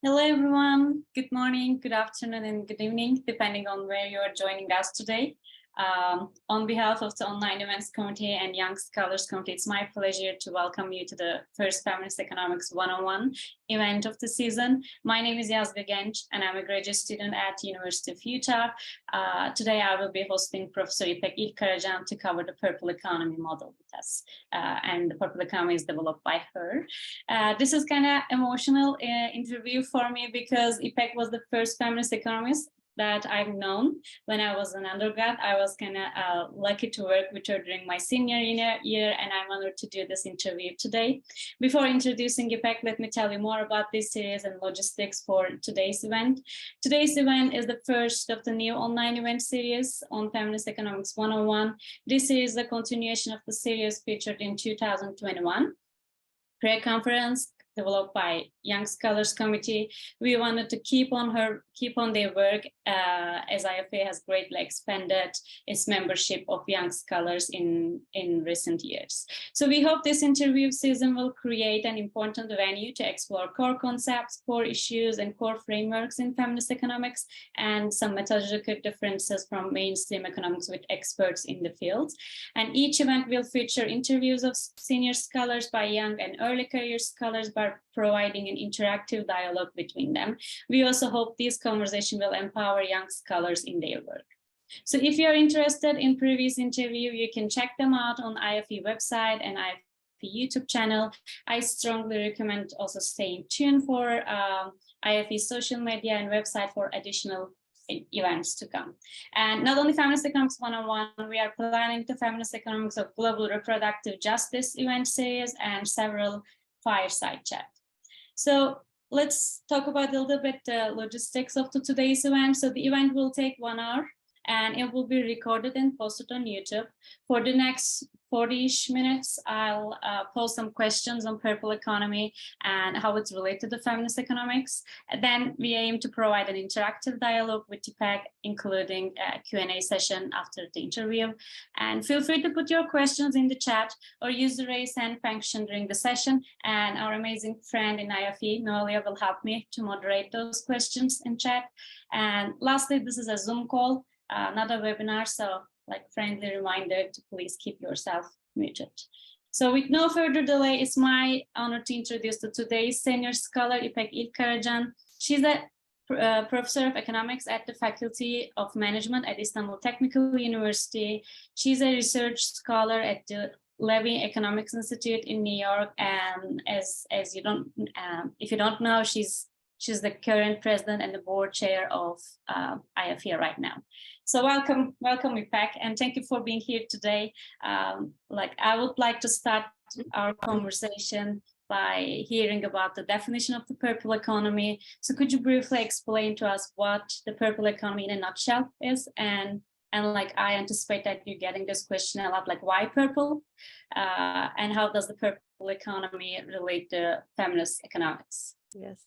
Hello, everyone. Good morning, good afternoon, and good evening, depending on where you are joining us today. On behalf of the Online Events Committee and Young Scholars Committee, it's my pleasure to welcome you to the first Feminist Economics 101 event of the season. My name is Yazgi, Genc, and I'm a graduate student at University of Utah. Today, I will be hosting Professor Ipek Ilkkaracan to cover the purple economy model with us. And the purple economy is developed by her. This is kind of emotional interview for me because Ipek was the first feminist economist that I've known when I was an undergrad. I was kind of lucky to work with her during my senior year, and I'm honored to do this interview today. Before introducing Ipek, let me tell you more about this series and logistics for today's event. Today's event is the first of the new online event series on Feminist Economics 101. This series is a continuation of the series featured in 2021. Pre-conference developed by Young Scholars Committee. We wanted to keep on their work as IFA has greatly expanded its membership of young scholars in recent years. So we hope this interview season will create an important venue to explore core concepts, core issues, and core frameworks in feminist economics, and some methodological differences from mainstream economics with experts in the field. And each event will feature interviews of senior scholars by young and early career scholars by providing an interactive dialogue between them. We also hope this conversation will empower young scholars in their work. So if you're interested in previous interview, you can check them out on IFE website and IFE YouTube channel. I strongly recommend also staying tuned for IFE social media and website for additional events to come. And not only Feminist Economics 101, we are planning the Feminist Economics of Global Reproductive Justice event series and several fireside chat. So let's talk about a little bit the logistics of today's event. So the event will take 1 hour and it will be recorded and posted on YouTube. For the next 40-ish minutes, I'll pose some questions on purple economy and how it's related to feminist economics. And then we aim to provide an interactive dialogue with Ipek, including a Q&A session after the interview. And feel free to put your questions in the chat or use the raise hand function during the session. And our amazing friend in IFE, Noelia, will help me to moderate those questions in chat. And lastly, this is a Zoom call, not a webinar, so friendly reminder to please keep yourself muted. So with no further delay, it's my honor to introduce to today's senior scholar, Ipek Ilkkaracan. She's a professor of economics at the Faculty of Management at Istanbul Technical University. She's a research scholar at the Levy Economics Institute in New York. And if you don't know, she's the current president and the board chair of IFE right now. So welcome, Ipek, and thank you for being here today. I would like to start our conversation by hearing about the definition of the purple economy. So could you briefly explain to us what the purple economy in a nutshell is? And I anticipate that you're getting this question a lot, why purple? And how does the purple economy relate to feminist economics? Yes.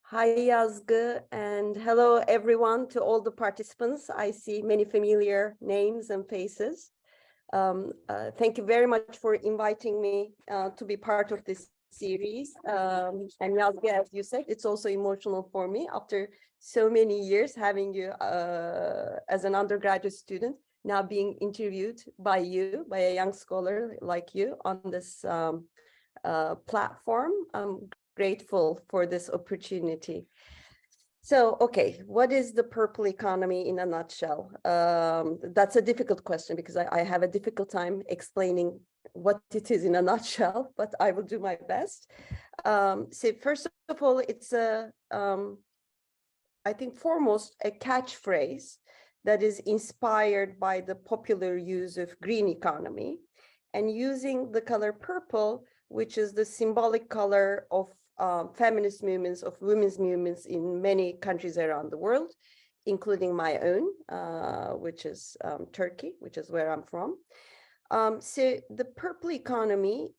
Hi, Yazgi, and hello, everyone, to all the participants. I see many familiar names and faces. Thank you very much for inviting me to be part of this series. And Yazgi, as you said, it's also emotional for me after so many years having you as an undergraduate student, now being interviewed by you, by a young scholar like you on this platform. I'm grateful for this opportunity. So, okay, what is the purple economy in a nutshell? That's a difficult question because I have a difficult time explaining what it is in a nutshell, but I will do my best. So first of all, it's I think foremost a catchphrase that is inspired by the popular use of green economy and using the color purple, which is the symbolic color of feminist movements, of women's movements in many countries around the world, including my own, which is Turkey, which is where I'm from. So the purple economy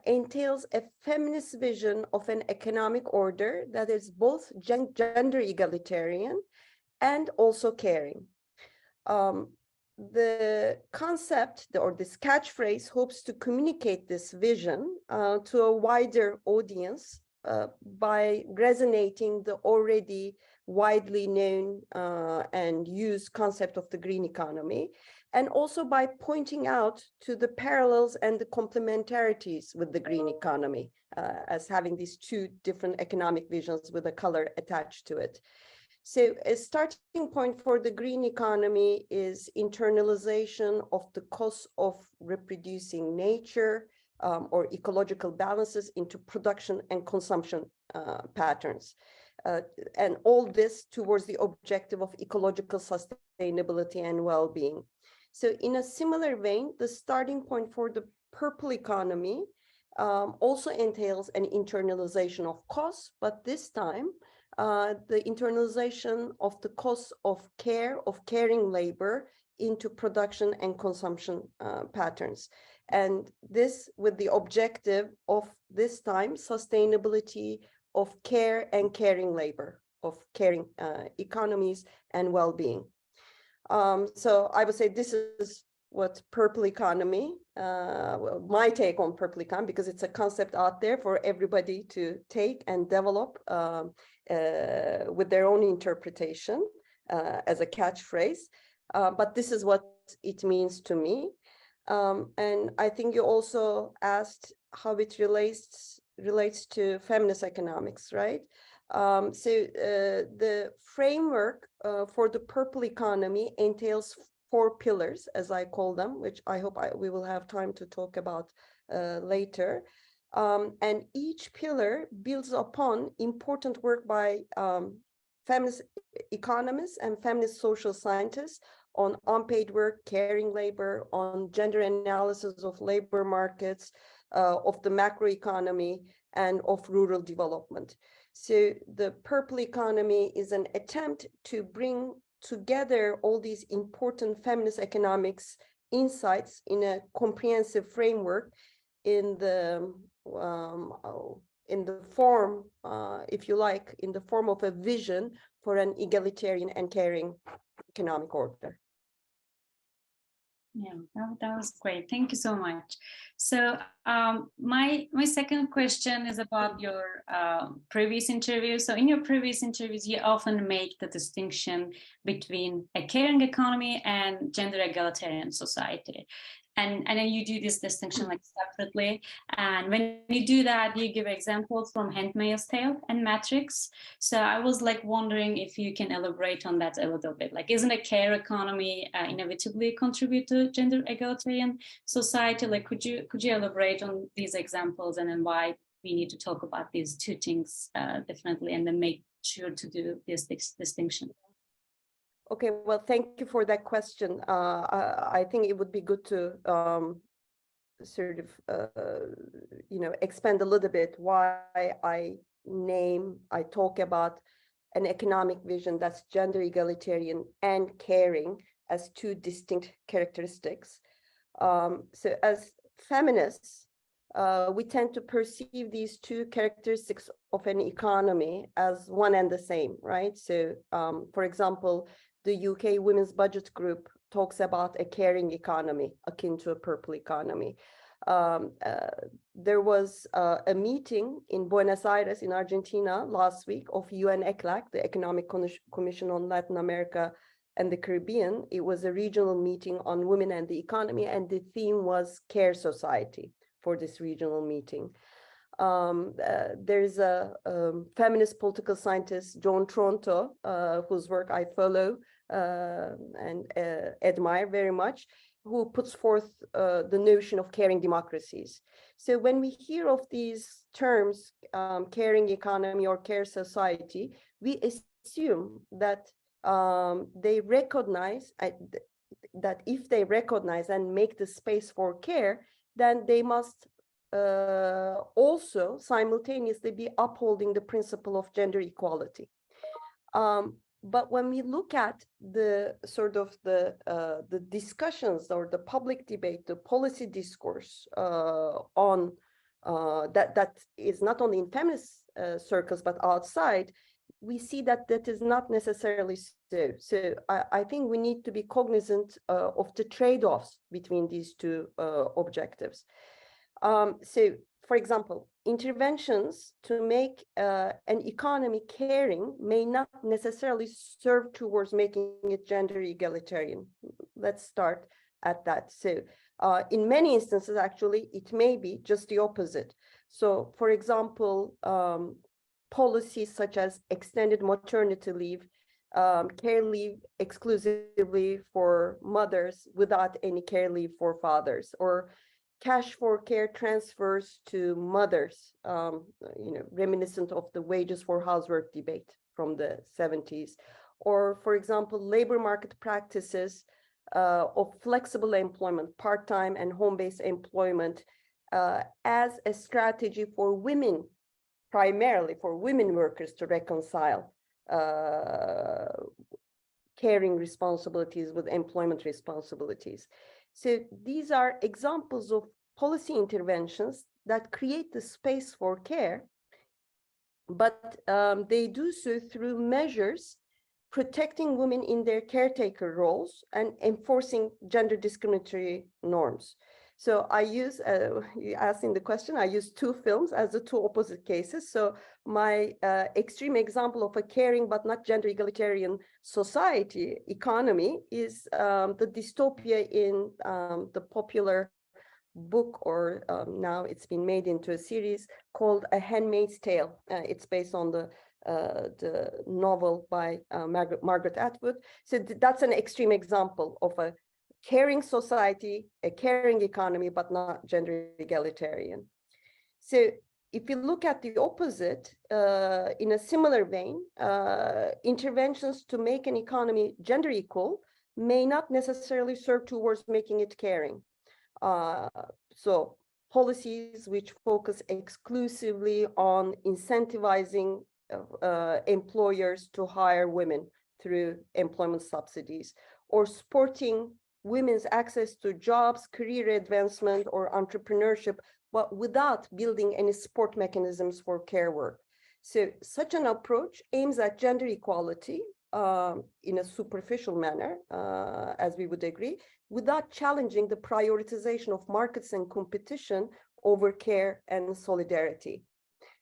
entails a feminist vision of an economic order that is both gender egalitarian and also caring. The concept or this catchphrase hopes to communicate this vision to a wider audience by resonating the already widely known and used concept of the green economy, and also by pointing out to the parallels and the complementarities with the green economy as having these two different economic visions with a color attached to it. So a starting point for the green economy is internalization of the cost of reproducing nature or ecological balances into production and consumption patterns. And all this towards the objective of ecological sustainability and well-being. So in a similar vein, the starting point for the purple economy also entails an internalization of costs, but this time the internalization of the costs of caring labor into production and consumption patterns. And this with the objective of this time sustainability of care and caring labor, of caring economies and well-being. So I would say this is what purple economy, well, my take on purple economy, because it's a concept out there for everybody to take and develop with their own interpretation as a catchphrase. But this is what it means to me. And I think you also asked how it relates to feminist economics, right? So the framework for the purple economy entails 4 pillars, as I call them, which I hope we will have time to talk about later. And each pillar builds upon important work by feminist economists and feminist social scientists on unpaid work, caring labor, on gender analysis of labor markets, of the macroeconomy, and of rural development. So the purple economy is an attempt to bring together all these important feminist economics insights in a comprehensive framework in the form, if you like, in the form of a vision for an egalitarian and caring economic order. Yeah, that was great. Thank you so much. So my second question is about your previous interview. So in your previous interviews, you often make the distinction between a caring economy and gender egalitarian society. And then you do this distinction like separately. And when you do that, you give examples from Handmaid's Tale and Matrix. So I was like wondering if you can elaborate on that a little bit. Like, isn't a care economy inevitably contribute to gender egalitarian society? Like, could you elaborate on these examples and then why we need to talk about these two things differently and then make sure to do this distinction? Okay, well, thank you for that question. I think it would be good to sort of, expand a little bit why I talk about an economic vision that's gender egalitarian and caring as two distinct characteristics. So as feminists, we tend to perceive these two characteristics of an economy as one and the same, right? So, for example, the UK Women's Budget Group talks about a caring economy akin to a purple economy. There was a meeting in Buenos Aires in Argentina last week of UN ECLAC, the Economic Commission on Latin America and the Caribbean. It was a regional meeting on women and the economy, and the theme was care society for this regional meeting. There's a feminist political scientist, John Tronto, whose work I follow and admire very much, who puts forth the notion of caring democracies. So when we hear of these terms, caring economy or care society, we assume that they recognize that if they recognize and make the space for care, then they must also simultaneously be upholding the principle of gender equality. But when we look at the sort of the discussions or the public debate, the policy discourse on that is not only in feminist circles but outside, we see that that is not necessarily so. So I think we need to be cognizant of the trade-offs between these two objectives. So for example, interventions to make an economy caring may not necessarily serve towards making it gender egalitarian. Let's start at that. So in many instances, actually, it may be just the opposite. So, for example, policies such as extended maternity leave, care leave exclusively for mothers without any care leave for fathers, or cash for care transfers to mothers, reminiscent of the wages for housework debate from the 70s, or, for example, labor market practices of flexible employment, part-time and home-based employment as a strategy for women, primarily for women workers to reconcile caring responsibilities with employment responsibilities. So these are examples of policy interventions that create the space for care, but they do so through measures protecting women in their caretaker roles and enforcing gender discriminatory norms. So I use, you asking the question, I use two films as the two opposite cases. So my extreme example of a caring but not gender egalitarian society, economy, is the dystopia in the popular book, or now it's been made into a series called A Handmaid's Tale. It's based on the novel by Margaret Atwood. So that's an extreme example of a caring society, a caring economy, but not gender egalitarian. So if you look at the opposite, in a similar vein, interventions to make an economy gender equal may not necessarily serve towards making it caring. So policies which focus exclusively on incentivizing employers to hire women through employment subsidies, or supporting women's access to jobs, career advancement, or entrepreneurship, but without building any support mechanisms for care work. So such an approach aims at gender equality in a superficial manner, as we would agree, without challenging the prioritization of markets and competition over care and solidarity.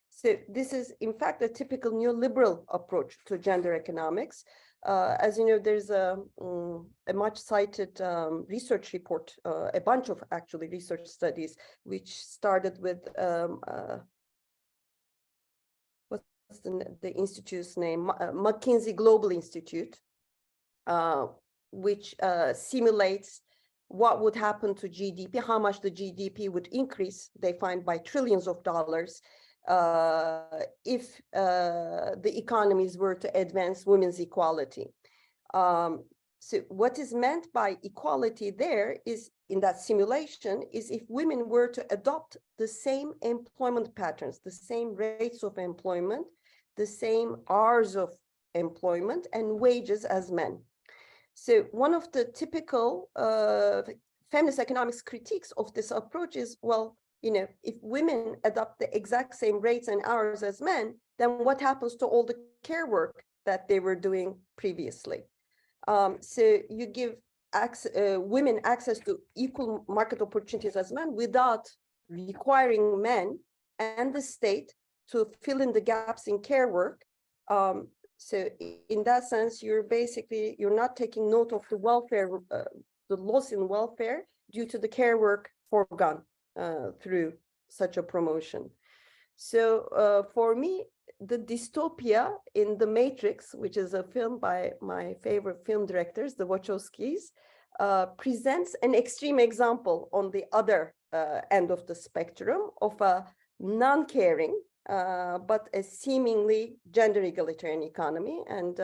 So this is, in fact, a typical neoliberal approach to gender economics. As you know, there's a much cited research report, a bunch of actually research studies, which started with, what's the institute's name? McKinsey Global Institute, which simulates what would happen to GDP, how much the GDP would increase, they find, by trillions of dollars if the economies were to advance women's equality. So what is meant by equality there is, in that simulation, is if women were to adopt the same employment patterns, the same rates of employment, the same hours of employment and wages as men. So one of the typical feminist economics critiques of this approach is, well, you know, if women adopt the exact same rates and hours as men, then what happens to all the care work that they were doing previously? So you give women access to equal market opportunities as men without requiring men and the state to fill in the gaps in care work. So in that sense, you're not taking note of the welfare, the loss in welfare due to the care work foregone through such a promotion. So for me, the dystopia in The Matrix, which is a film by my favorite film directors, the Wachowskis, presents an extreme example on the other end of the spectrum of a non-caring, but a seemingly gender egalitarian economy. And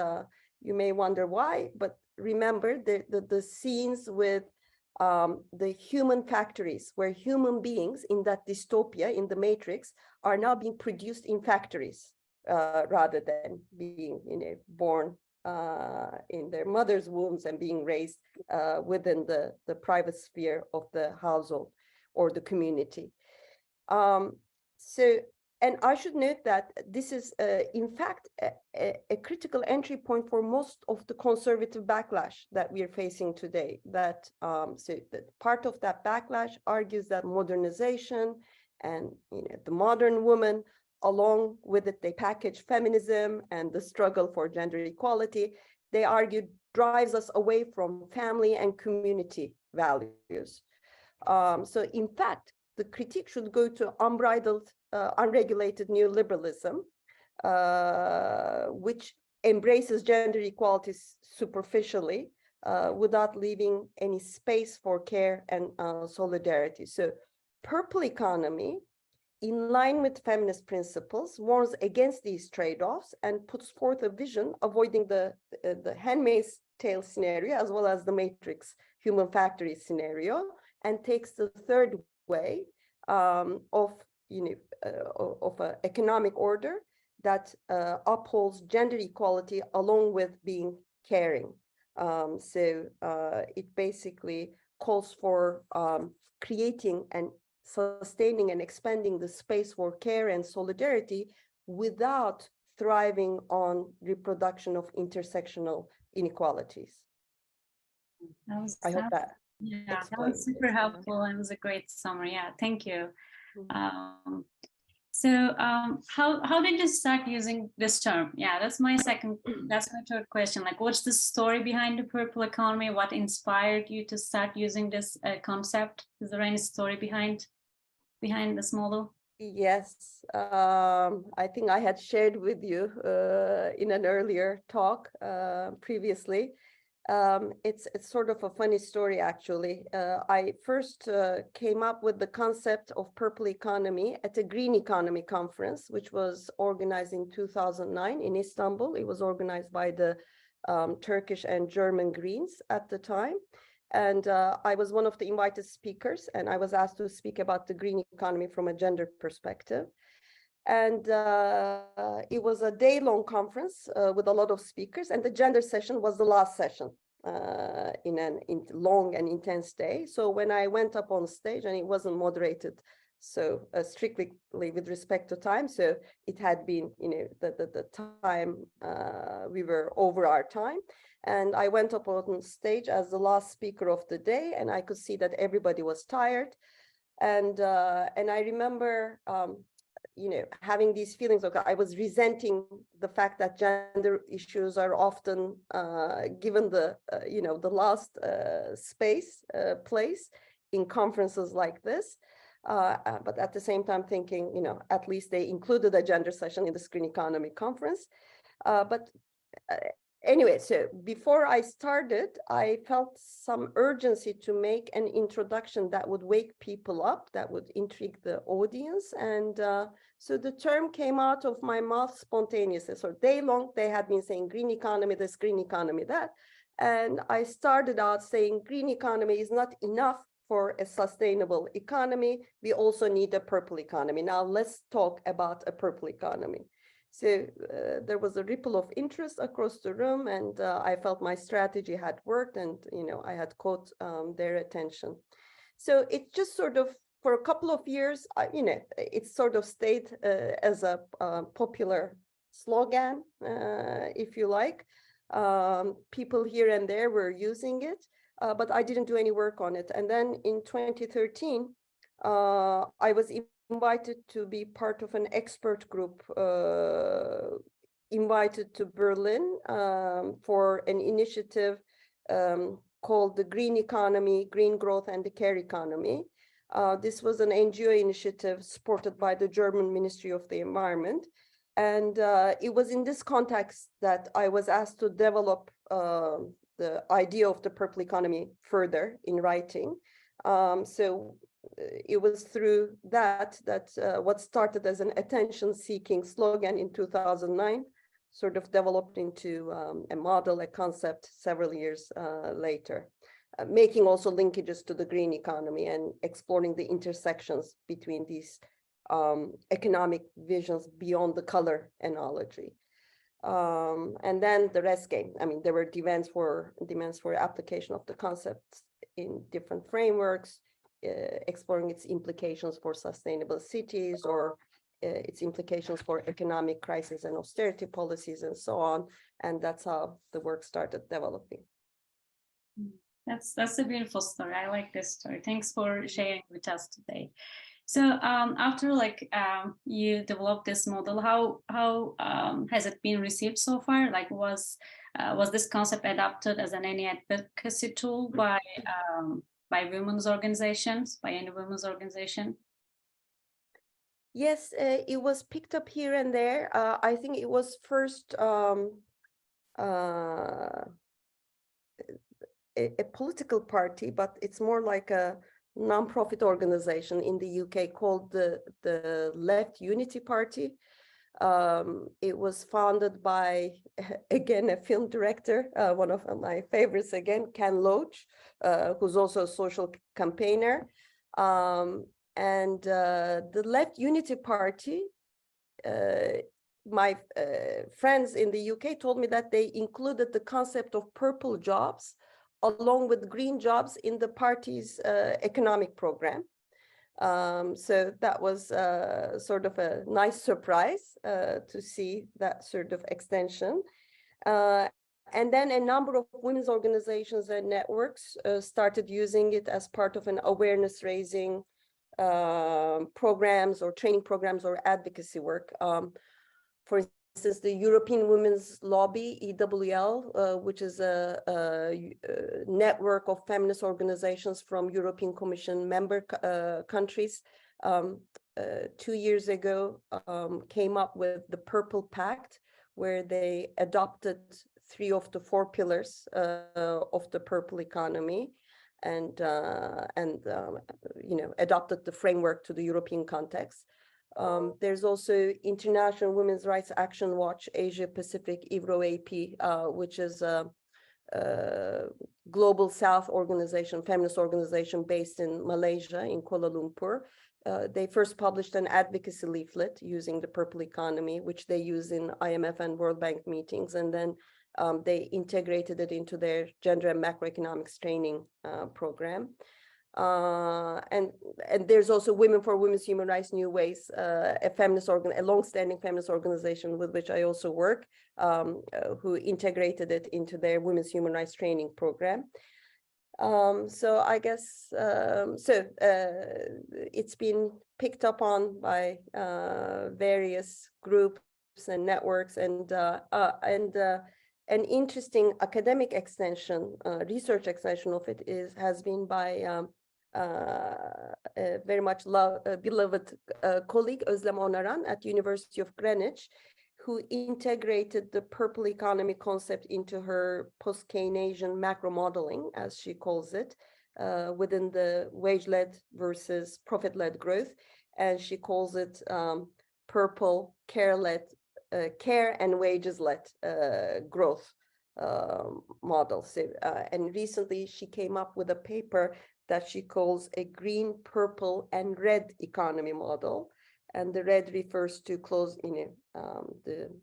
you may wonder why, but remember the scenes with the human factories, where human beings in that dystopia, in The Matrix, are now being produced in factories rather than being, born in their mother's wombs and being raised within the private sphere of the household or the community. And I should note that this is, in fact, a critical entry point for most of the conservative backlash that we are facing today. That part of that backlash argues that modernization And the modern woman, along with it, they package feminism and the struggle for gender equality. They argue drives us away from family and community values. So in fact, the critique should go to unbridled, unregulated neoliberalism, which embraces gender equality superficially, without leaving any space for care and solidarity. So purple economy, in line with feminist principles, warns against these trade-offs and puts forth a vision avoiding the Handmaid's Tale scenario, as well as the Matrix human factory scenario, and takes the third way of an economic order that upholds gender equality along with being caring. So it basically calls for creating and sustaining and expanding the space for care and solidarity without thriving on reproduction of intersectional inequalities. I hope that that was super helpful and was a great summary. Yeah, thank you. How did you start using this term? Yeah, that's my third question. Like, what's the story behind the purple economy? What inspired you to start using this concept? Is there any story behind this model? Yes, I think I had shared with you in an earlier talk previously. It's sort of a funny story, actually. I first came up with the concept of purple economy at a green economy conference, which was organized in 2009 in Istanbul. It was organized by the Turkish and German Greens at the time. And I was one of the invited speakers, and I was asked to speak about the green economy from a gender perspective. And it was a day-long conference with a lot of speakers, and the gender session was the last session in a long and intense day. So when I went up on stage, and it wasn't moderated so strictly with respect to time, so it had been, the time, we were over our time. And I went up on stage as the last speaker of the day, and I could see that everybody was tired. And I remember, having these feelings of, I was resenting the fact that gender issues are often given the, the last place in conferences like this. But at the same time thinking, at least they included a gender session in the Green Economy Conference. Anyway, so before I started, I felt some urgency to make an introduction that would wake people up, that would intrigue the audience. And so the term came out of my mouth spontaneously. So day long, they had been saying green economy this, green economy that. And I started out saying green economy is not enough for a sustainable economy. We also need a purple economy. Now let's talk about a purple economy. So there was a ripple of interest across the room, and I felt my strategy had worked, and I had caught their attention. So it just sort of, for a couple of years, it sort of stayed as a popular slogan, if you like. People here and there were using it, but I didn't do any work on it. And then in 2013, I was invited to be part of an expert group invited to Berlin for an initiative called the Green Economy, Green Growth and the Care Economy. This was an NGO initiative supported by the German Ministry of the Environment. And it was in this context that I was asked to develop the idea of the purple economy further in writing. So it was through that what started as an attention-seeking slogan in 2009 sort of developed into a model, a concept several years later, making also linkages to the green economy and exploring the intersections between these economic visions beyond the color analogy. And then the rest came. I mean, there were demands for application of the concepts in different frameworks, exploring its implications for sustainable cities or its implications for economic crisis and austerity policies and so on. And that's how the work started developing. That's a beautiful story. I like this story. Thanks for sharing with us today. So after you developed this model, how has it been received so far? Like was this concept adopted as any advocacy tool by women's organizations, by any women's organization? Yes, it was picked up here and there. I think it was first a political party, but it's more like a non-profit organization in the UK called the Left Unity Party. It was founded by, again, a film director, one of my favorites again, Ken Loach, who's also a social campaigner. And the Left Unity Party, my friends in the UK told me that they included the concept of purple jobs along with green jobs in the party's economic program. So that was sort of a nice surprise to see that sort of extension. And then a number of women's organizations and networks started using it as part of an awareness raising programs or training programs or advocacy work. For instance, the European Women's Lobby, EWL, which is a network of feminist organizations from European Commission member countries, 2 years ago came up with the Purple Pact, where they adopted 3 of the 4 pillars of the purple economy, and adopted the framework to the European context. There's also International Women's Rights Action Watch Asia Pacific, IVRO-AP, which is a global South organization, feminist organization based in Malaysia, in Kuala Lumpur. They first published an advocacy leaflet using the purple economy, which they use in IMF and World Bank meetings, and then they integrated it into their gender and macroeconomics training program. And there's also Women for Women's Human Rights New Ways, a long-standing feminist organization with which I also work, who integrated it into their women's human rights training program. So I guess it's been picked up on by various groups and networks, and an interesting academic extension, research extension of it has been by very much beloved colleague Özlem Onaran at University of Greenwich, who integrated the purple economy concept into her post-Keynesian macro modeling, as she calls it, within the wage-led versus profit-led growth. And she calls it purple care-led, care and wages-led growth model. So, and recently she came up with a paper that she calls a green, purple, and red economy model. And the red refers to the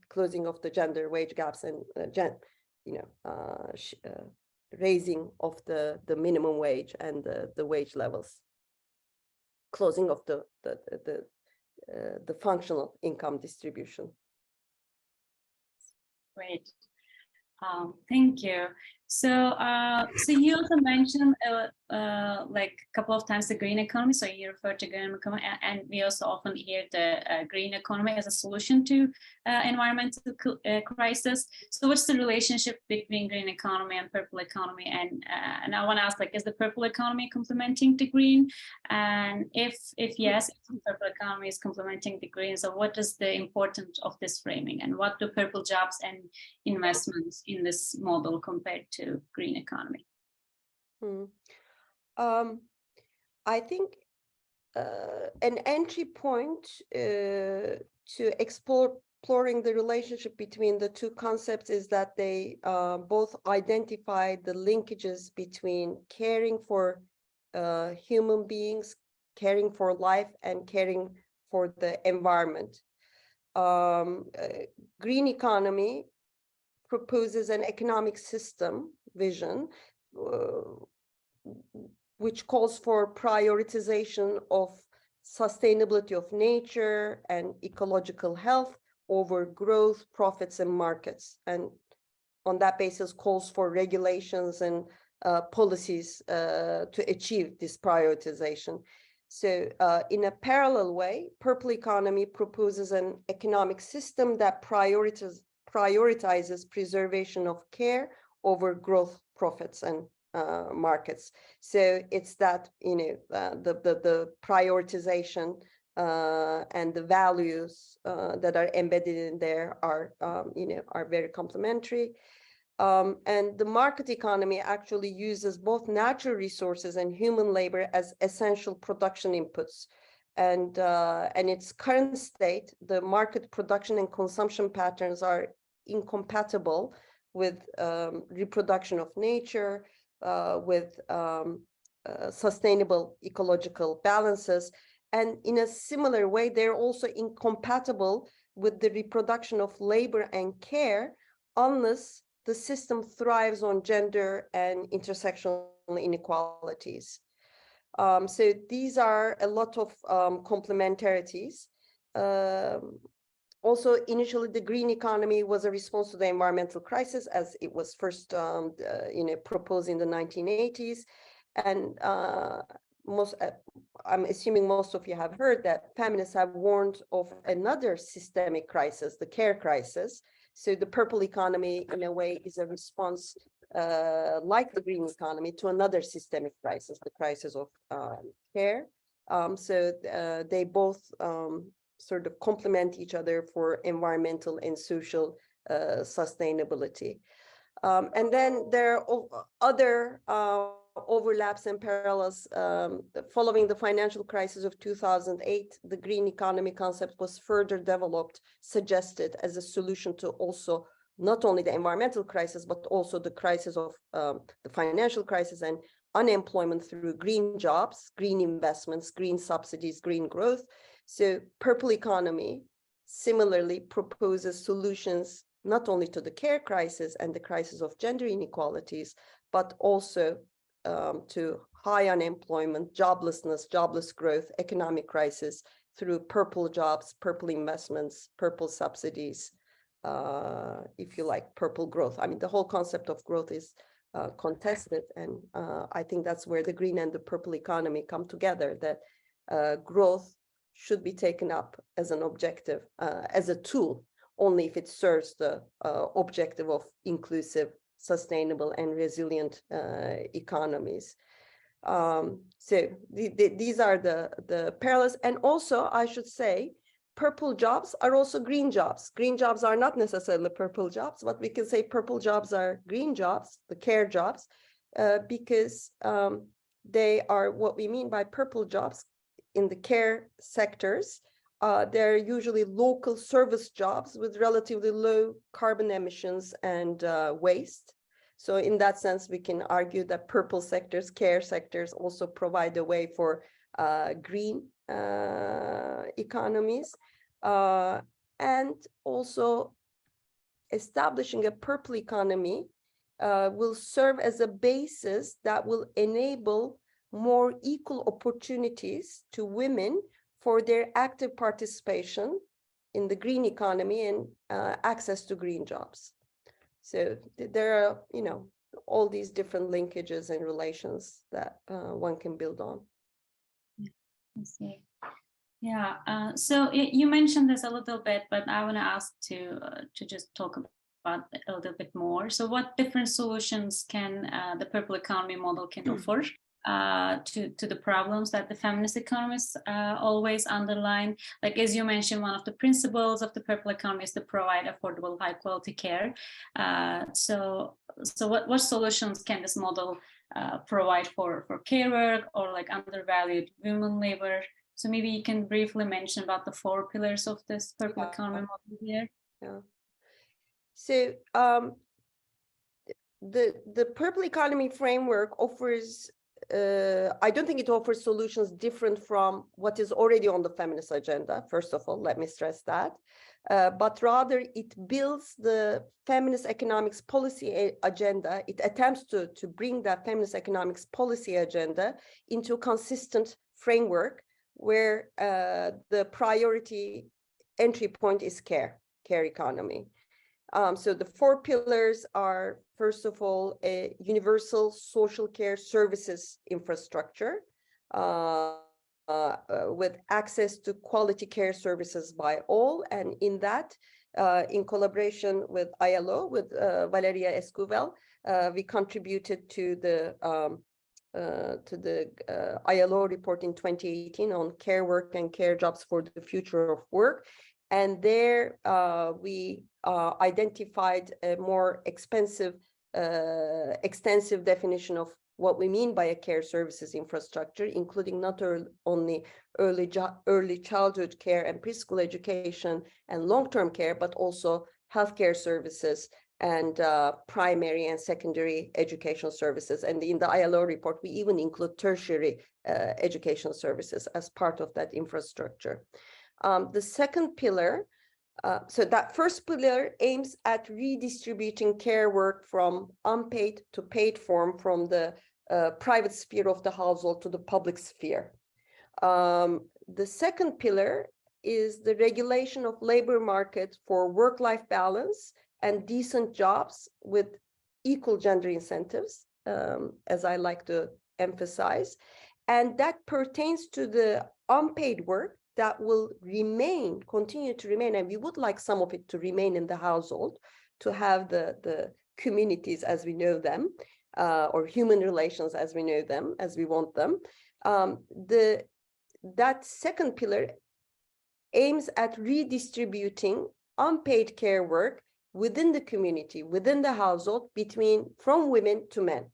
closing of the gender wage gaps and raising of the minimum wage and the wage levels, closing of the functional income distribution. Great. Thank you. So, so you also mentioned like a couple of times the green economy. So you refer to green economy, and we also often hear the green economy as a solution to environmental crisis. So what's the relationship between green economy and purple economy? And I want to ask, like, is the purple economy complementing the green? And if yes, if the purple economy is complementing the green, so what is the importance of this framing? And what do purple jobs and investments in this model compared to green economy? I think an entry point to exploring the relationship between the two concepts is that they both identify the linkages between caring for human beings, caring for life, and caring for the environment. Green economy proposes an economic system vision which calls for prioritization of sustainability of nature and ecological health over growth, profits, and markets. And on that basis calls for regulations and policies to achieve this prioritization. So in a parallel way, purple economy proposes an economic system that prioritizes preservation of care over growth, profits, and markets. So it's that, the prioritization and the values that are embedded in there are, are very complementary. And the market economy actually uses both natural resources and human labor as essential production inputs. And in its current state, the market production and consumption patterns are incompatible with reproduction of nature, with sustainable ecological balances. And in a similar way, they're also incompatible with the reproduction of labor and care unless the system thrives on gender and intersectional inequalities. So these are a lot of complementarities. Also, initially, the green economy was a response to the environmental crisis as it was first proposed in the 1980s. And I'm assuming most of you have heard that feminists have warned of another systemic crisis, the care crisis. So the purple economy, in a way, is a response, like the green economy, to another systemic crisis, the crisis of care. So they both sort of complement each other for environmental and social sustainability. And then there are other overlaps and parallels. Following the financial crisis of 2008, the green economy concept was further developed, suggested as a solution to also not only the environmental crisis, but also the crisis of the financial crisis and unemployment through green jobs, green investments, green subsidies, green growth. So purple economy similarly proposes solutions not only to the care crisis and the crisis of gender inequalities, but also to high unemployment, joblessness, jobless growth, economic crisis through purple jobs, purple investments, purple subsidies, if you like, purple growth. I mean, the whole concept of growth is contested, and I think that's where the green and the purple economy come together, that growth should be taken up as an objective, as a tool, only if it serves the objective of inclusive, sustainable, and resilient economies. So these are the parallels. And also, I should say, purple jobs are also green jobs. Green jobs are not necessarily purple jobs, but we can say purple jobs are green jobs, the care jobs, because they are what we mean by purple jobs in the care sectors. They're usually local service jobs with relatively low carbon emissions and waste. So in that sense, we can argue that purple sectors, care sectors, also provide a way for green economies. And also establishing a purple economy will serve as a basis that will enable more equal opportunities to women for their active participation in the green economy and access to green jobs. So there are, all these different linkages and relations that one can build on. I see. Yeah. So you mentioned this a little bit, but I want to ask to just talk about it a little bit more. So, what different solutions can the purple economy model can offer to the problems that the feminist economists always underline? Like, as you mentioned, one of the principles of the purple economy is to provide affordable, high quality care. So what solutions can this model provide for care work or like undervalued women labor? So maybe you can briefly mention about the 4 pillars of this purple economy model here. Yeah. So the purple economy framework offers, I don't think it offers solutions different from what is already on the feminist agenda. First of all, let me stress that. But rather it builds the feminist economics policy agenda. It attempts to bring that feminist economics policy agenda into a consistent framework where the priority entry point is care economy. So the 4 pillars are, first of all, a universal social care services infrastructure. with access to quality care services by all. And in that, in collaboration with ILO, with Valeria Esquivel, we contributed to the ILO report in 2018 on care work and care jobs for the future of work. And there we identified a more extensive definition of what we mean by a care services infrastructure, including not only early childhood care and preschool education and long-term care, but also healthcare services and primary and secondary education services. And in the ILO report, we even include tertiary education services as part of that infrastructure. The second pillar, so that first pillar aims at redistributing care work from unpaid to paid form from the private sphere of the household to the public sphere. The second pillar is the regulation of labor market for work-life balance and decent jobs with equal gender incentives, as I like to emphasize. And that pertains to the unpaid work that will continue to remain, and we would like some of it to remain in the household, to have the communities as we know them, or human relations as we know them, as we want them. That second pillar aims at redistributing unpaid care work within the community, within the household, from women to men.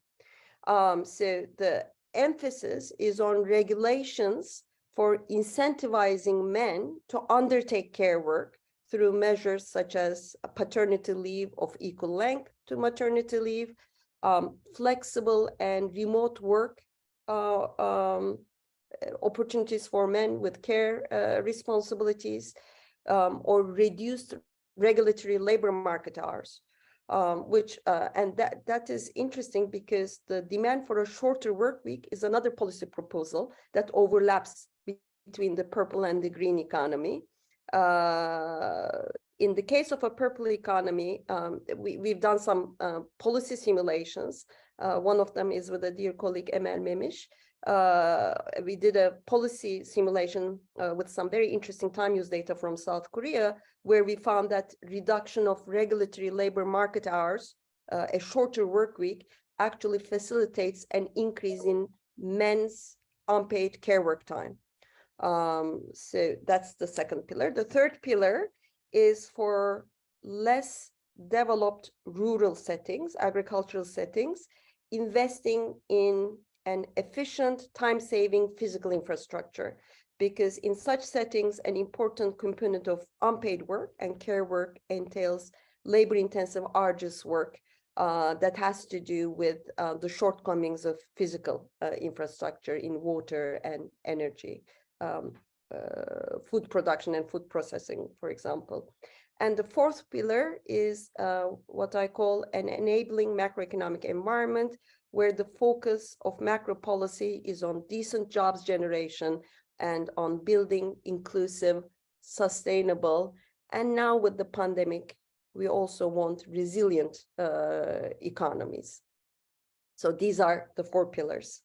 So the emphasis is on regulations for incentivizing men to undertake care work through measures such as a paternity leave of equal length to maternity leave, flexible and remote work opportunities for men with care responsibilities, or reduced regulatory labor market hours, and that is interesting because the demand for a shorter work week is another policy proposal that overlaps between the purple and the green economy. In the case of a purple economy, we've done some policy simulations. One of them is with a dear colleague, Emel Memiş. We did a policy simulation with some very interesting time use data from South Korea, where we found that reduction of regulatory labor market hours, a shorter work week, actually facilitates an increase in men's unpaid care work time. So that's the second pillar. The third pillar is for less developed rural settings, agricultural settings, investing in an efficient, time-saving physical infrastructure, because in such settings, an important component of unpaid work and care work entails labor-intensive, arduous work that has to do with the shortcomings of physical infrastructure in water and energy, food production and food processing, for example. And the fourth pillar is what I call an enabling macroeconomic environment, where the focus of macro policy is on decent jobs generation and on building inclusive, sustainable, and now with the pandemic, we also want resilient economies. So these are the four pillars.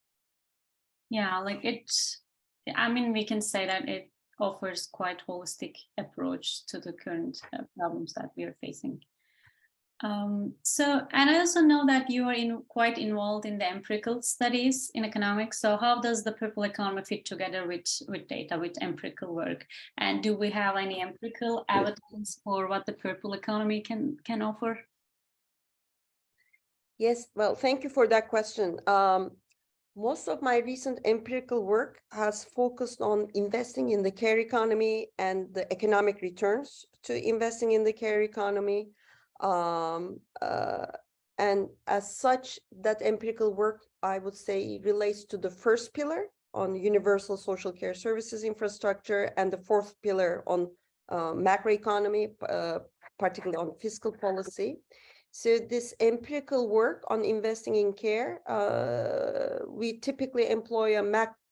Yeah, we can say that it offers quite holistic approach to the current problems that we are facing. And I also know that you are quite involved in the empirical studies in economics. So how does the purple economy fit together with data, with empirical work? And do we have any empirical evidence for what the purple economy can offer? Yes, well, thank you for that question. Most of my recent empirical work has focused on investing in the care economy and the economic returns to investing in the care economy. And as such, that empirical work, I would say, relates to the first pillar on universal social care services infrastructure and the fourth pillar on macroeconomy, particularly on fiscal policy. So this empirical work on investing in care, we typically employ a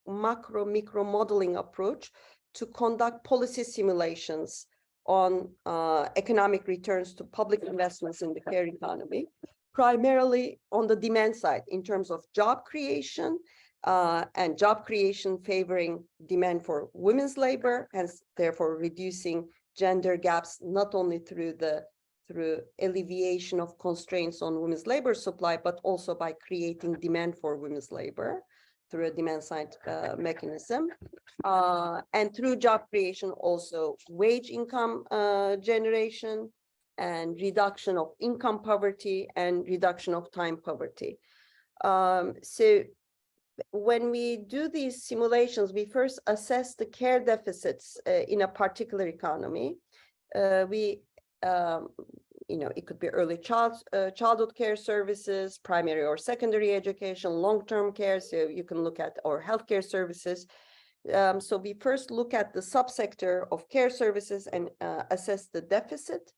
macro-micro modeling approach to conduct policy simulations on economic returns to public investments in the care economy, primarily on the demand side in terms of job creation and job creation favoring demand for women's labor, hence therefore reducing gender gaps, not only through alleviation of constraints on women's labor supply, but also by creating demand for women's labor through a demand side mechanism. And through job creation, also wage income generation and reduction of income poverty and reduction of time poverty. So when we do these simulations, we first assess the care deficits in a particular economy. It could be early childhood care services, primary or secondary education, long-term care. So you can look at or healthcare services. So we first look at the subsector of care services and assess the deficit,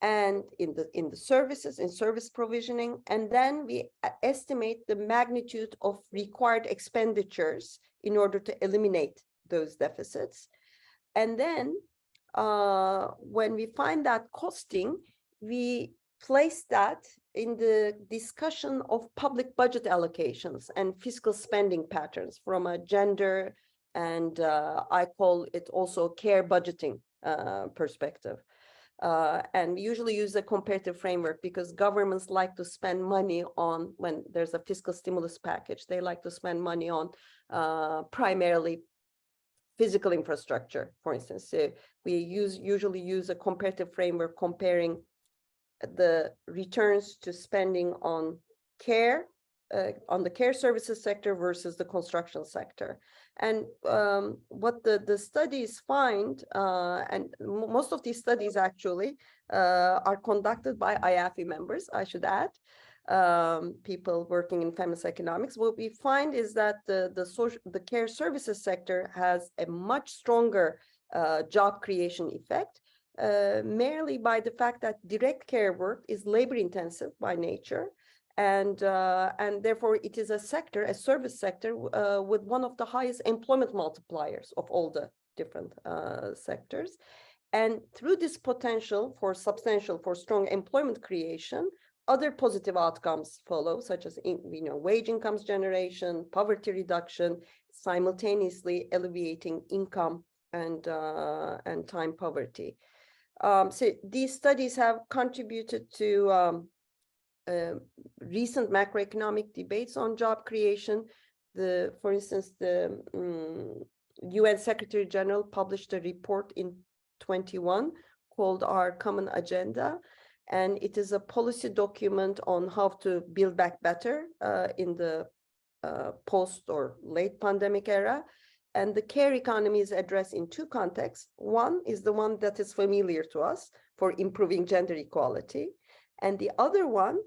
and in service provisioning, and then we estimate the magnitude of required expenditures in order to eliminate those deficits. And then when we find that costing, we place that in the discussion of public budget allocations and fiscal spending patterns from a gender and I call it also care budgeting perspective. And we usually use a comparative framework because governments like to spend money on, when there's a fiscal stimulus package, they like to spend money on primarily physical infrastructure, for instance. So we usually use a comparative framework comparing the returns to spending on care, on the care services sector versus the construction sector. And what the studies find, and most of these studies actually are conducted by IAFI members, I should add, people working in feminist economics. What we find is that the care services sector has a much stronger job creation effect, merely by the fact that direct care work is labor intensive by nature. And therefore, it is a sector, a service sector, with one of the highest employment multipliers of all the different sectors. And through this potential for strong employment creation, other positive outcomes follow, such as wage incomes generation, poverty reduction, simultaneously alleviating income and time poverty. So these studies have contributed to recent macroeconomic debates on job creation. For instance, the UN Secretary General published a report in 2021 called Our Common Agenda, and it is a policy document on how to build back better in the post or late pandemic era. And the care economy is addressed in two contexts. One is the one that is familiar to us for improving gender equality, and the other one,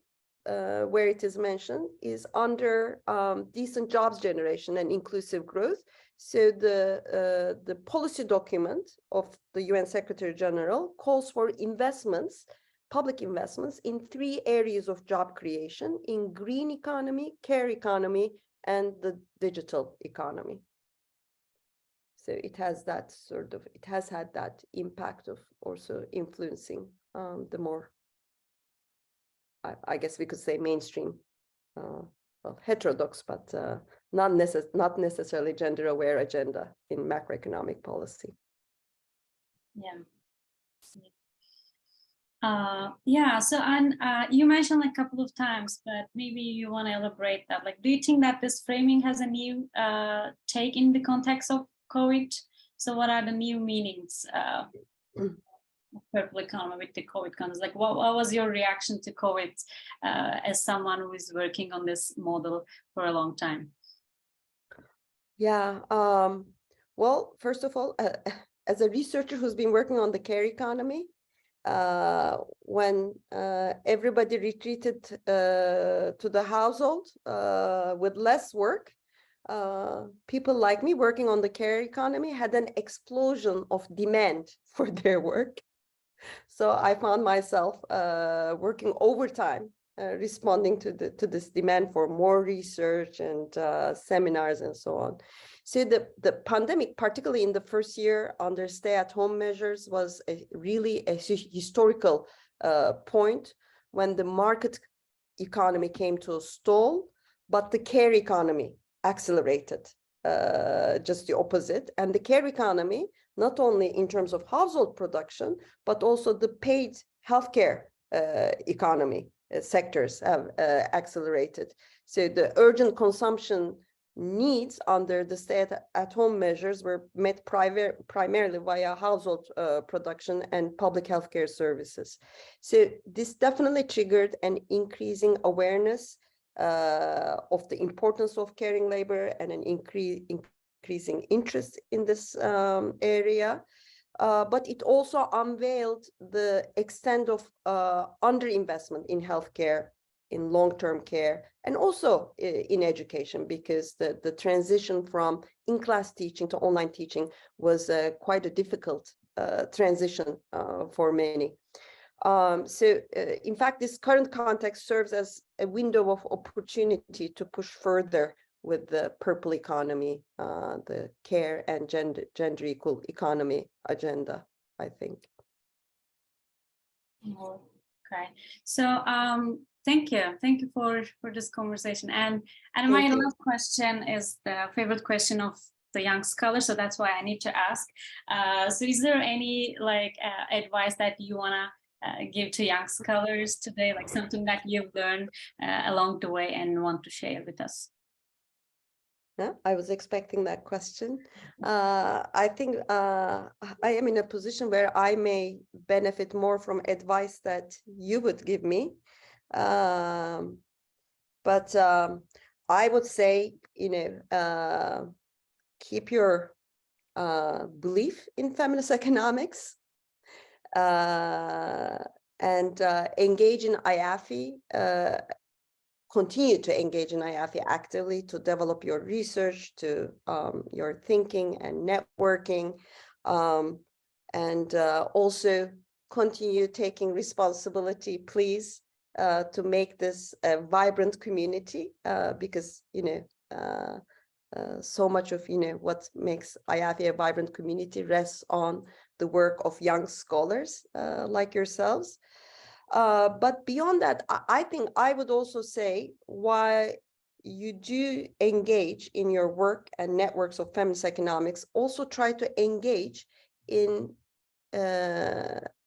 where it is mentioned, is under decent jobs generation and inclusive growth. So the policy document of the UN Secretary General calls for investments, public investments, in three areas of job creation: in green economy, care economy, and the digital economy. So it has that it has had that impact of also influencing the more, I guess we could say, mainstream, heterodox, but not necessarily gender-aware agenda in macroeconomic policy. Yeah. So, and you mentioned a couple of times, but maybe you want to elaborate that. Like, do you think that this framing has a new take in the context of COVID? So what are the new meanings of purple economy with the COVID context? Like, what was your reaction to COVID as someone who is working on this model for a long time? Yeah, well, first of all, as a researcher who's been working on the care economy, when everybody retreated to the household with less work, people like me working on the care economy had an explosion of demand for their work. So I found myself working overtime, responding to this demand for more research and seminars and so on. So the pandemic, particularly in the first year under stay-at-home measures, was really a historical point when the market economy came to a stall, but the care economy accelerated, just the opposite. And the care economy, not only in terms of household production, but also the paid healthcare economy sectors have accelerated. So the urgent consumption needs under the stay-at-home measures were met primarily via household production and public healthcare services. So this definitely triggered an increasing awareness of the importance of caring labor and an increasing interest in this area. But it also unveiled the extent of underinvestment in healthcare, in long-term care, and also in education, because the transition from in-class teaching to online teaching was quite a difficult transition for many. So in fact, this current context serves as a window of opportunity to push further with the purple economy, the care and gender equal economy agenda, I think. Okay, so thank you for this conversation. And my last question is the favorite question of the young scholars, so that's why I need to ask. So is there any advice that you wanna give to young scholars today, like something that you've learned along the way and want to share with us? Yeah, I was expecting that question. I think I am in a position where I may benefit more from advice that you would give me. But I would say, keep your belief in feminist economics and engage in IAFI. Continue to engage in IAFI actively to develop your research, to your thinking and networking, and also continue taking responsibility, please, to make this a vibrant community, because so much of what makes IAFI a vibrant community rests on the work of young scholars like yourselves. But beyond that, I think I would also say, why you do engage in your work and networks of feminist economics, also try to engage in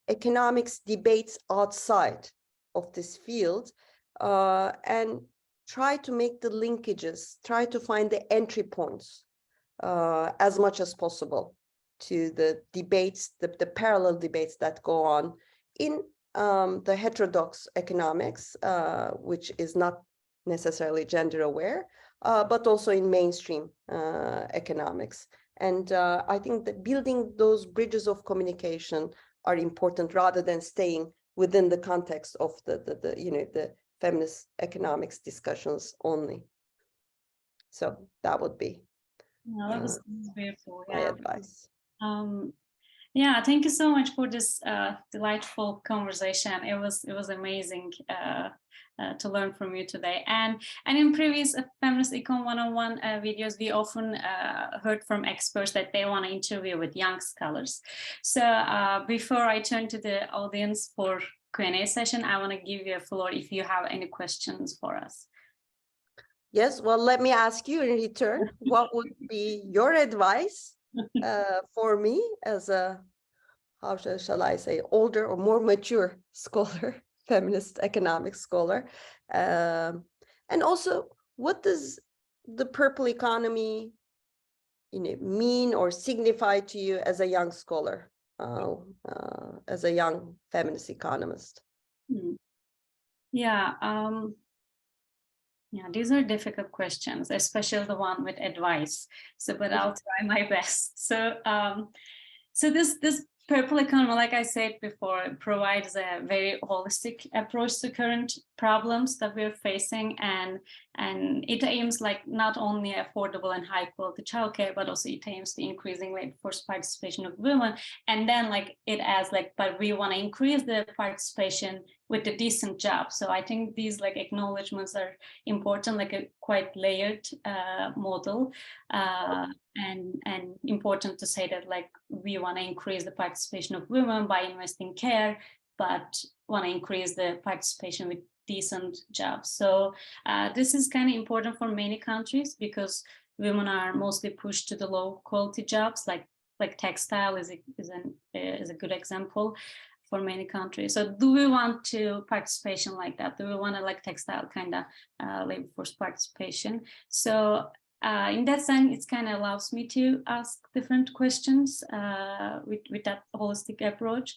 economics debates outside of this field, and try to make the linkages, try to find the entry points as much as possible to the debates, the parallel debates that go on in the heterodox economics, which is not necessarily gender aware, but also in mainstream economics. And I think that building those bridges of communication are important, rather than staying within the context of the feminist economics discussions only. So that would be that was beautiful. my advice. Yeah, thank you so much for this delightful conversation. It was amazing to learn from you today. And in previous Feminist Econ 101 videos, we often heard from experts that they want to interview with young scholars. So before I turn to the audience for Q&A session, I want to give you a floor if you have any questions for us. Yes, well, let me ask you in return, what would be your advice for me as a, how shall I say, older or more mature scholar, feminist economics scholar? And also, what does the purple economy mean or signify to you as a young scholar, as a young feminist economist? Yeah, these are difficult questions, especially the one with advice. So, but I'll try my best. So, so this purple economy, like I said before, provides a very holistic approach to current problems that we're facing, and it aims not only affordable and high quality childcare, but also it aims to increasing labor force participation of women, and then it adds but we want to increase the participation with a decent job. So I think these acknowledgements are important, a quite layered model, and important to say that we want to increase the participation of women by investing in care, but want to increase the participation with decent jobs. So this is kind of important for many countries because women are mostly pushed to the low quality jobs, like textile is a good example for many countries. So do we want to participation like that? Do we want to like textile kind of labor force participation? So in that sense, it kind of allows me to ask different questions with that holistic approach.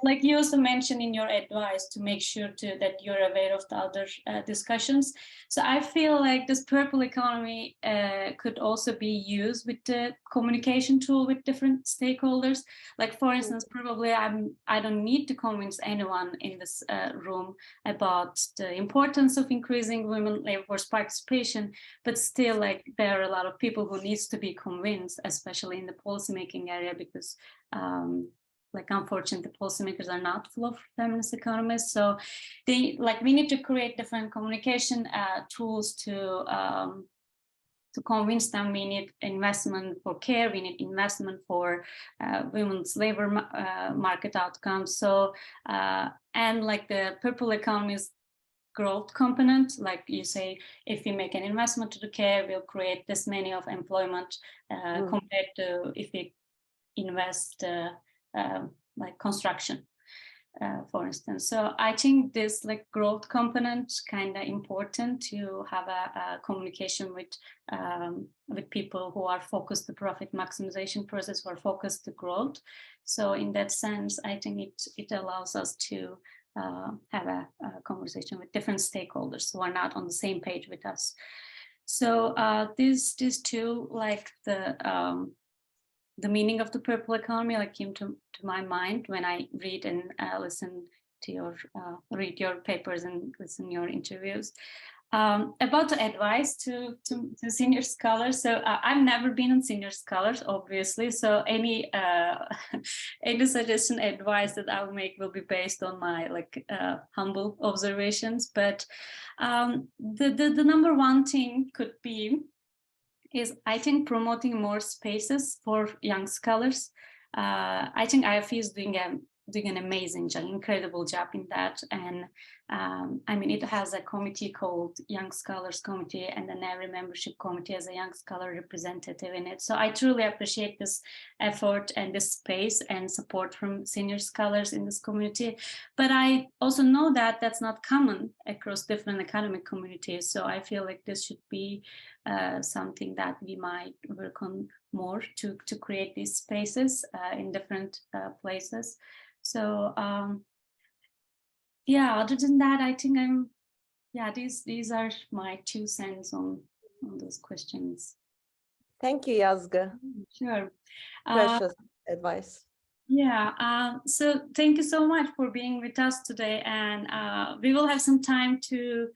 Like you also mentioned in your advice to make sure that you're aware of the other discussions. So I feel like this purple economy could also be used with the communication tool with different stakeholders. Like for instance, probably I don't need to convince anyone in this room about the importance of increasing women labor force participation, but still like there are a lot of people who needs to be convinced, especially in the policymaking area, because like unfortunately policymakers are not full of feminist economists. So we need to create different communication tools to convince them we need investment for care, we need investment for women's labor market outcomes. So and like the purple economy's growth component, like you say, if we make an investment to the care, we'll create this many of employment compared to if we invest like construction, for instance. So I think this like growth component kind of important to have a communication with people who are focused the profit maximization process, who are focused the growth. So in that sense, I think it allows us to have a conversation with different stakeholders who are not on the same page with us. So these two, like the meaning of the purple economy, like came to my mind when I read and listen to your read your papers and listen to your interviews. About the advice to senior scholars. So I've never been in senior scholars, obviously. So any suggestion, advice that I will make will be based on my like humble observations. But the number one thing could be is I think promoting more spaces for young scholars. I think IFE is doing an amazing job, incredible job in that. And I mean, it has a committee called Young Scholars Committee, and then every membership committee has a young scholar representative in it. So I truly appreciate this effort and this space and support from senior scholars in this community. But I also know that that's not common across different academic communities. So I feel like this should be something that we might work on more to create these spaces in different places. So yeah, other than that, I think these are my 2 cents on those questions. Thank you, Yazgi. Sure. Precious advice. Yeah, so thank you so much for being with us today, and we will have some time to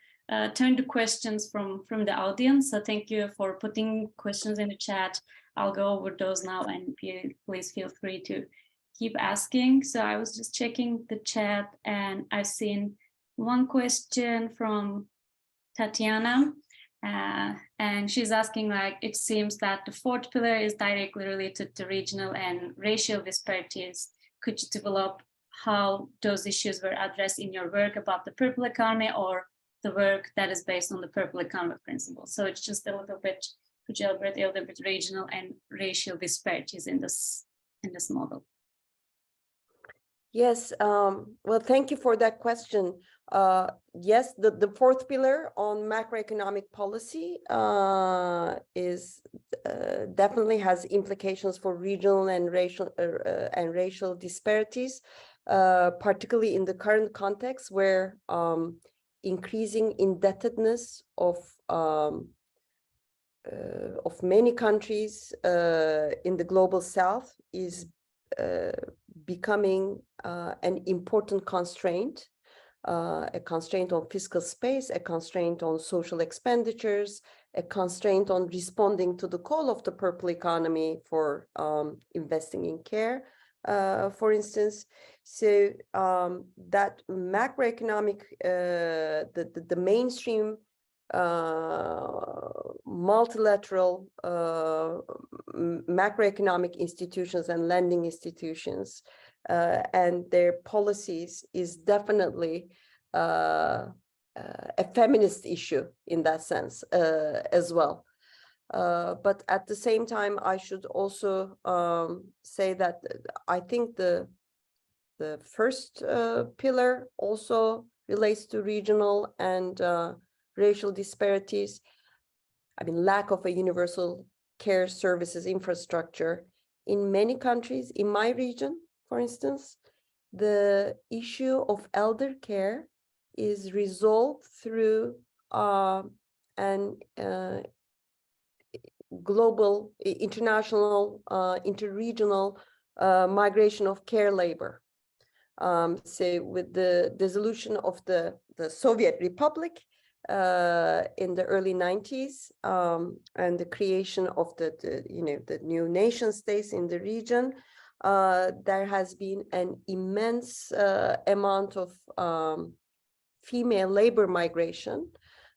turn to questions from the audience. So thank you for putting questions in the chat. I'll go over those now, and please feel free to keep asking. So I was just checking the chat, and I've seen one question from Tatiana, and she's asking, like, it seems that the 4th pillar is directly related to regional and racial disparities. Could you develop how those issues were addressed in your work about the purple economy or the work that is based on the purple economy principle? So it's just a little bit, could you elaborate a little bit regional and racial disparities in this model? Yes, well, thank you for that question. Yes, the 4th pillar on macroeconomic policy is definitely has implications for regional and racial disparities, particularly in the current context where increasing indebtedness of many countries in the global south is becoming an important constraint, a constraint on fiscal space, a constraint on social expenditures, a constraint on responding to the call of the purple economy for investing in care, for instance. So that macroeconomic, the mainstream multilateral macroeconomic institutions and lending institutions and their policies is definitely a feminist issue in that sense as well. But at the same time, I should also say that I think the first pillar also relates to regional and racial disparities. I mean, lack of a universal care services infrastructure in many countries. In my region, for instance, the issue of elder care is resolved through an global, international, interregional migration of care labor. So with the dissolution of the Soviet Republic in the early 90s and the creation of the new nation states in the region, there has been an immense amount of female labor migration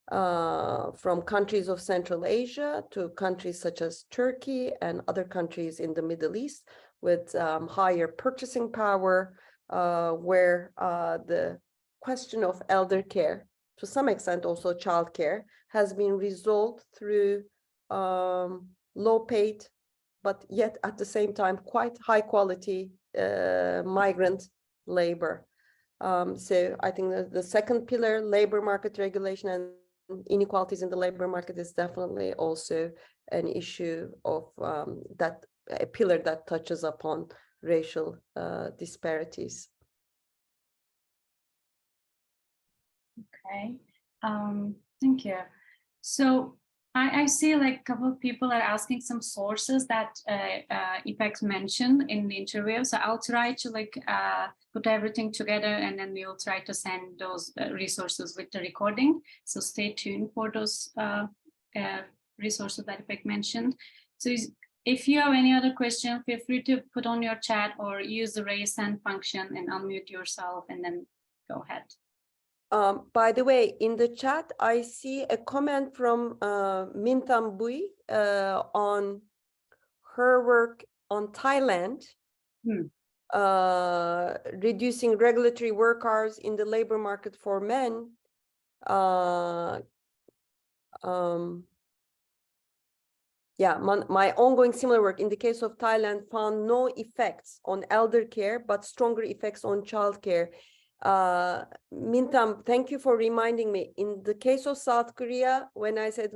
from countries of Central Asia to countries such as Turkey and other countries in the Middle East with higher purchasing power, where the question of elder care, to some extent also childcare, has been resolved through low-paid, but yet at the same time quite high-quality migrant labor. So I think the second pillar, labor market regulation and inequalities in the labor market, is definitely also an issue of a pillar that touches upon racial disparities. Okay, thank you. So I see like a couple of people are asking some sources that Ipek mentioned in the interview. So I'll try to put everything together, and then we'll try to send those resources with the recording. So stay tuned for those resources that Ipek mentioned. So if you have any other question, feel free to put on your chat or use the raise hand function and unmute yourself and then go ahead. By the way, in the chat, I see a comment from Mintam Bui on her work on Thailand, reducing regulatory work hours in the labor market for men. Yeah, my ongoing similar work in the case of Thailand found no effects on elder care, but stronger effects on childcare. Mintam, thank you for reminding me. In the case of South Korea, when I said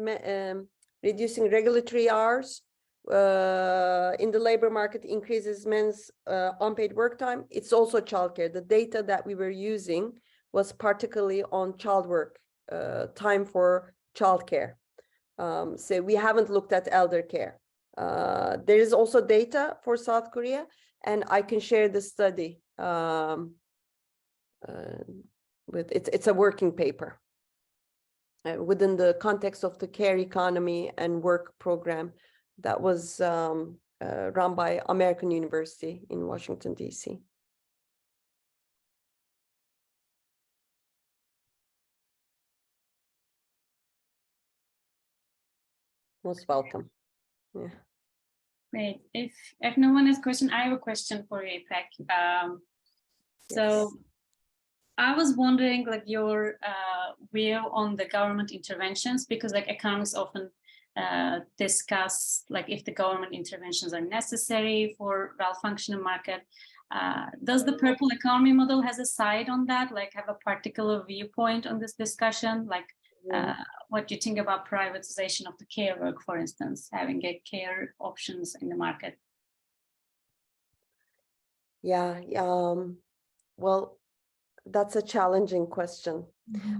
reducing regulatory hours in the labor market increases men's unpaid work time, it's also childcare. The data that we were using was particularly on child work, time for childcare. So we haven't looked at elder care. There is also data for South Korea, and I can share the study. It's a working paper within the context of the care economy and work program that was run by American University in Washington, D.C. Most welcome. Yeah. Great. If no one has a question, I have a question for you, Ipek. So I was wondering, like, your view on the government interventions, because like economists often discuss like if the government interventions are necessary for well-functioning market. Does the purple economy model has a side on that? Like, have a particular viewpoint on this discussion? Like, what do you think about privatization of the care work, for instance, having a care options in the market? Yeah, well, that's a challenging question.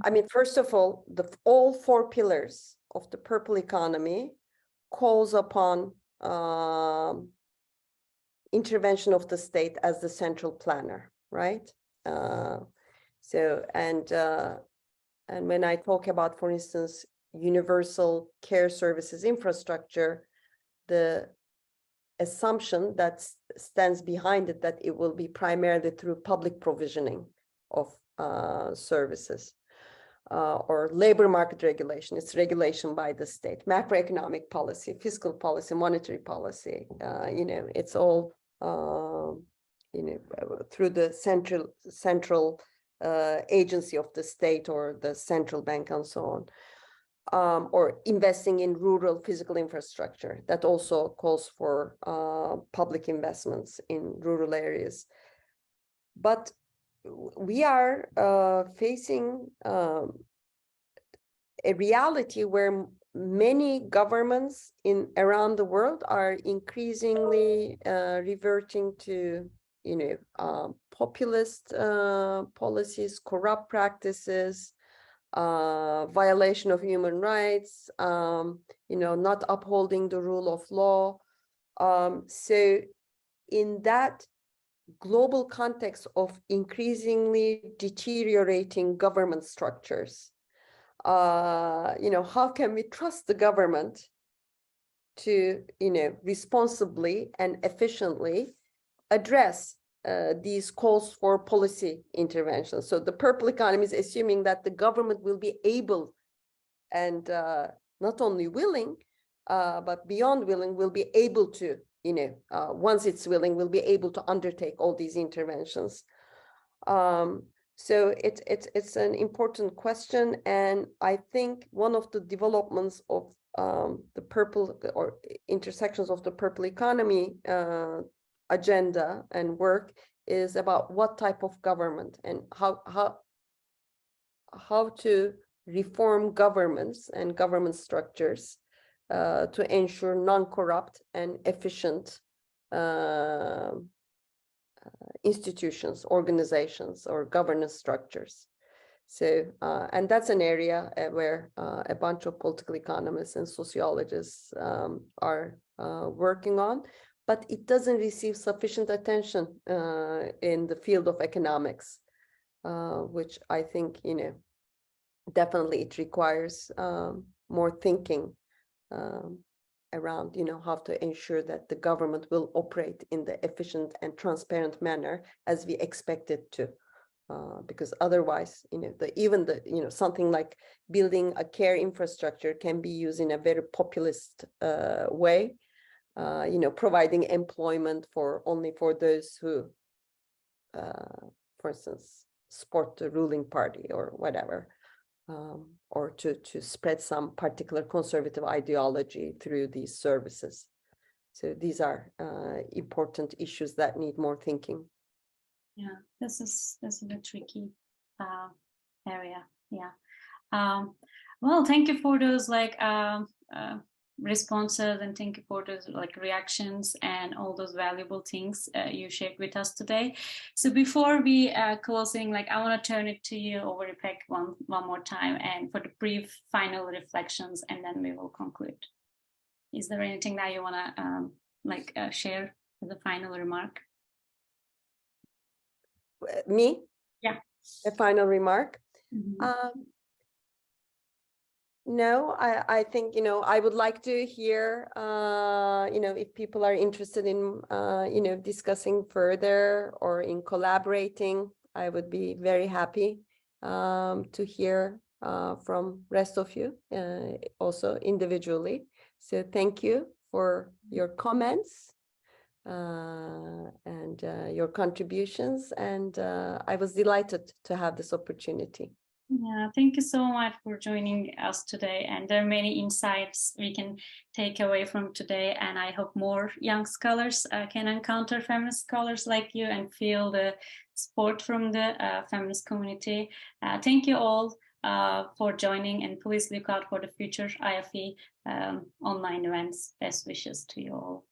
I mean, first of all, all four pillars of the purple economy calls upon intervention of the state as the central planner, right? And when I talk about, for instance, universal care services infrastructure, the assumption that stands behind it that it will be primarily through public provisioning of services or labor market regulation. It's regulation by the state, macroeconomic policy, fiscal policy, monetary policy. It's all through the central agency of the state or the central bank and so on. Or investing in rural physical infrastructure. That also calls for public investments in rural areas. But we are facing a reality where many governments around the world are increasingly reverting to, populist policies, corrupt practices, violation of human rights, not upholding the rule of law. So in that global context of increasingly deteriorating government structures, how can we trust the government to, responsibly and efficiently address these calls for policy intervention? So the purple economy is assuming that the government will be able and not only willing, but beyond willing, will be able to, once it's willing, will be able to undertake all these interventions. So it's an important question, and I think one of the developments of the purple or intersections of the purple economy agenda and work is about what type of government and how to reform governments and government structures to ensure non-corrupt and efficient institutions, organizations, or governance structures. So, and that's an area where a bunch of political economists and sociologists are working on, but it doesn't receive sufficient attention in the field of economics, which I think, definitely it requires more thinking around, how to ensure that the government will operate in the efficient and transparent manner as we expect it to. Because otherwise, something like building a care infrastructure can be used in a very populist way, providing employment only for those who, for instance, support the ruling party or whatever, or to spread some particular conservative ideology through these services. So these are important issues that need more thinking. Yeah, this is a tricky area. Yeah. Well, thank you for those responses, and thank you for those reactions and all those valuable things you shared with us today. So before we closing, I want to turn it to you over, Ipek, one more time, and for the brief final reflections, and then we will conclude. Is there anything that you want to share as a final remark? Me? Yeah. A final remark? Mm-hmm. No, I think, I would like to hear, if people are interested in, discussing further or in collaborating, I would be very happy to hear from rest of you, also individually. So thank you for your comments and your contributions. And I was delighted to have this opportunity. Yeah, thank you so much for joining us today. And there are many insights we can take away from today. And I hope more young scholars can encounter feminist scholars like you and feel the support from the feminist community. Thank you all for joining, and please look out for the future IFE online events. Best wishes to you all.